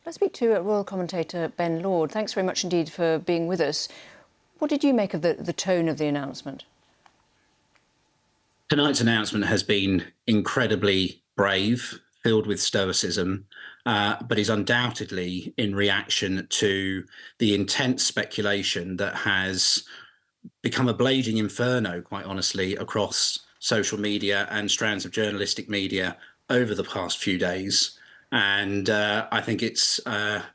Let's speak to royal commentator Ben Lord. Thanks very much indeed for being with us. What did you make of the tone of the announcement? Tonight's announcement has been incredibly brave, filled with stoicism, but is undoubtedly in reaction to the intense speculation that has become a blazing inferno, quite honestly, across social media and strands of journalistic media over the past few days. And I think it's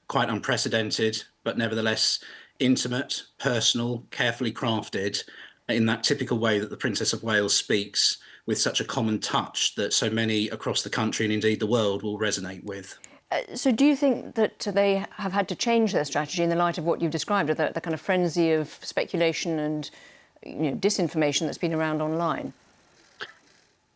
quite unprecedented, but nevertheless intimate, personal, carefully crafted in that typical way that the Princess of Wales speaks, with such a common touch that so many across the country and indeed the world will resonate with. So do you think that they have had to change their strategy in the light of what you've described, the kind of frenzy of speculation and disinformation that's been around online?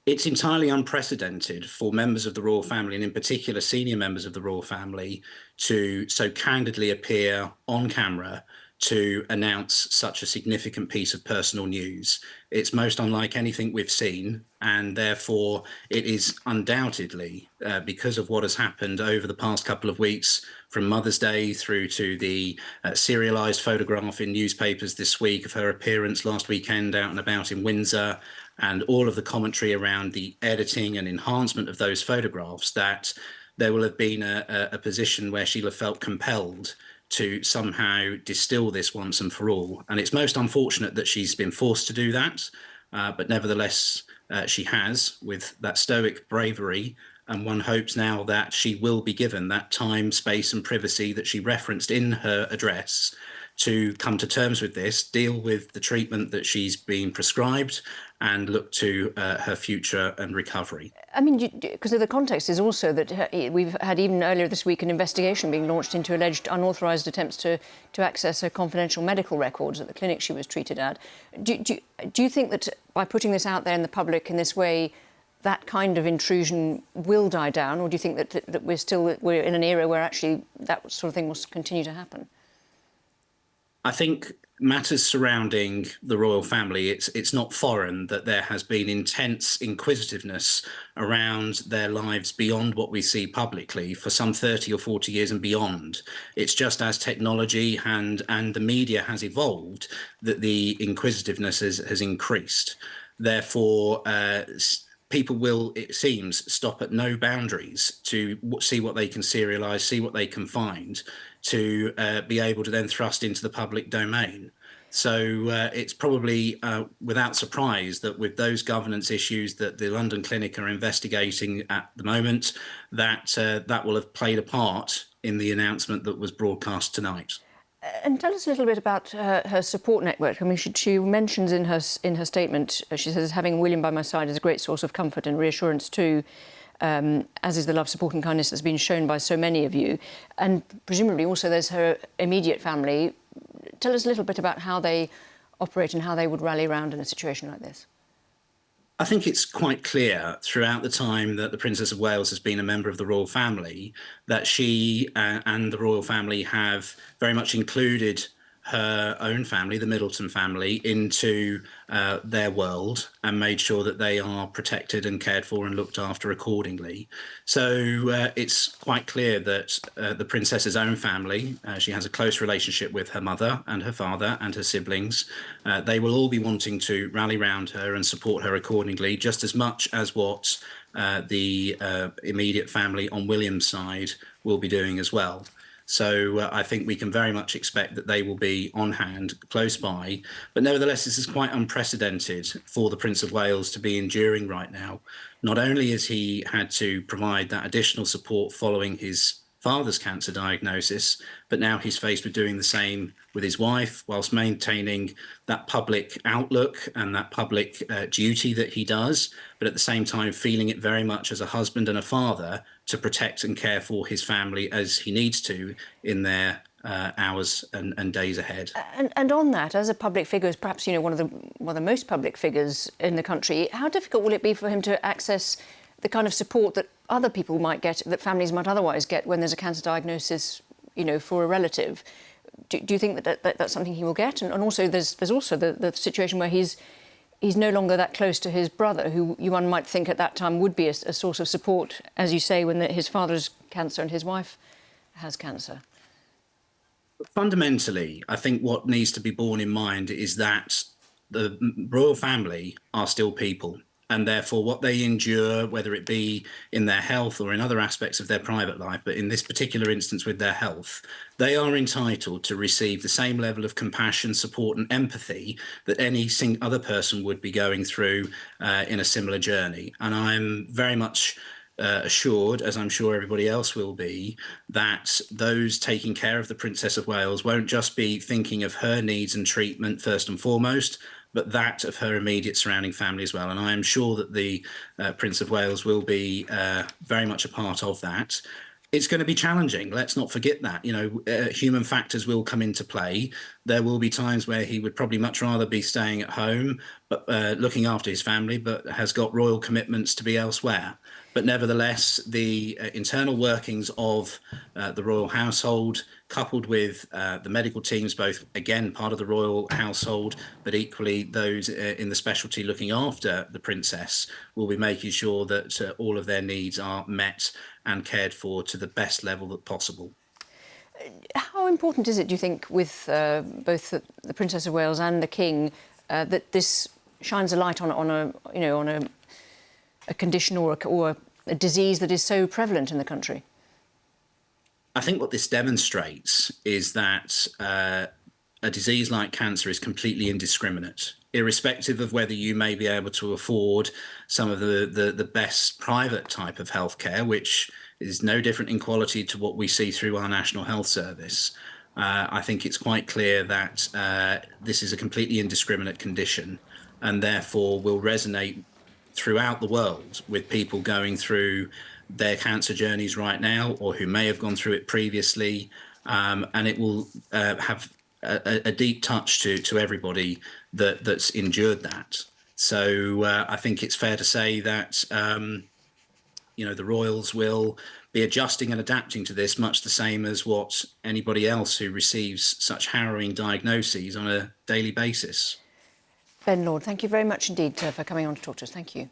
It's entirely unprecedented for members of the royal family, and in particular senior members of the royal family, to so candidly appear on camera to announce such a significant piece of personal news. It's most unlike anything we've seen, and therefore it is undoubtedly, because of what has happened over the past couple of weeks, from Mother's Day through to the serialised photograph in newspapers this week of her appearance last weekend out and about in Windsor, and all of the commentary around the editing and enhancement of those photographs, that there will have been a position where she'll have felt compelled to somehow distill this once and for all. And it's most unfortunate that she's been forced to do that, but nevertheless, she has, with that stoic bravery, and one hopes now that she will be given that time, space and privacy that she referenced in her address to come to terms with this, deal with the treatment that she's been prescribed, and look to her future and recovery. I mean, because the context is also that we've had even earlier this week an investigation being launched into alleged unauthorised attempts to access her confidential medical records at the clinic she was treated at. Do you think that by putting this out there in the public in this way, that kind of intrusion will die down, or do you think that we're in an era where actually that sort of thing will continue to happen? I think matters surrounding the royal family, it's not foreign that there has been intense inquisitiveness around their lives beyond what we see publicly for some 30 or 40 years and beyond. It's just as technology and the media has evolved that the inquisitiveness has increased. Therefore, people will, it seems, stop at no boundaries to see what they can serialise, see what they can find, to be able to then thrust into the public domain. So it's probably without surprise that with those governance issues that the London Clinic are investigating at the moment, that that will have played a part in the announcement that was broadcast tonight. And tell us a little bit about her support network. I mean, she mentions in her statement, she says, having William by my side is a great source of comfort and reassurance too, as is the love, support and kindness that's been shown by so many of you. And presumably also there's her immediate family. Tell us a little bit about how they operate and how they would rally around in a situation like this. I think it's quite clear throughout the time that the Princess of Wales has been a member of the royal family that she and the royal family have very much included her own family, the Middleton family, into their world and made sure that they are protected and cared for and looked after accordingly. So it's quite clear that the princess's own family, she has a close relationship with her mother and her father and her siblings. They will all be wanting to rally round her and support her accordingly, just as much as what the immediate family on William's side will be doing as well. So I think we can very much expect that they will be on hand, close by. But nevertheless, this is quite unprecedented for the Prince of Wales to be enduring right now. Not only has he had to provide that additional support following his father's cancer diagnosis, but now he's faced with doing the same with his wife, whilst maintaining that public outlook and that public duty that he does, but at the same time feeling it very much as a husband and a father to protect and care for his family as he needs to in their hours and days ahead. And on that, as a public figure, as perhaps one of the most public figures in the country, how difficult will it be for him to access the kind of support that other people might get, that families might otherwise get when there's a cancer diagnosis, for a relative? Do you think that that's something he will get? And also, there's also the situation where he's no longer that close to his brother, who one might think at that time would be a source of support, as you say, when his father's cancer and his wife has cancer? Fundamentally, I think what needs to be borne in mind is that the royal family are still people, and therefore what they endure, whether it be in their health or in other aspects of their private life, but in this particular instance with their health, they are entitled to receive the same level of compassion, support, and empathy that any other person would be going through in a similar journey. And I'm very much assured, as I'm sure everybody else will be, that those taking care of the Princess of Wales won't just be thinking of her needs and treatment first and foremost, but that of her immediate surrounding family as well. And I am sure that the Prince of Wales will be very much a part of that. It's going to be challenging. Let's not forget that. Human factors will come into play. There will be times where he would probably much rather be staying at home, but looking after his family, but has got royal commitments to be elsewhere. But nevertheless, the internal workings of the royal household, coupled with the medical teams, both again part of the royal household, but equally those in the specialty looking after the princess, will be making sure that all of their needs are met and cared for to the best level that possible. How important is it, do you think, with both the Princess of Wales and the King, that this shines a light on a condition or a disease that is so prevalent in the country? I think what this demonstrates is that a disease like cancer is completely indiscriminate, irrespective of whether you may be able to afford some of the best private type of healthcare, which is no different in quality to what we see through our National Health Service. I think it's quite clear that this is a completely indiscriminate condition, and therefore will resonate throughout the world with people going through their cancer journeys right now, or who may have gone through it previously, and it will have a deep touch to everybody that's endured that. So I think it's fair to say that the royals will be adjusting and adapting to this, much the same as what anybody else who receives such harrowing diagnoses on a daily basis. Ben Lord, thank you very much indeed for coming on to talk to us. Thank you.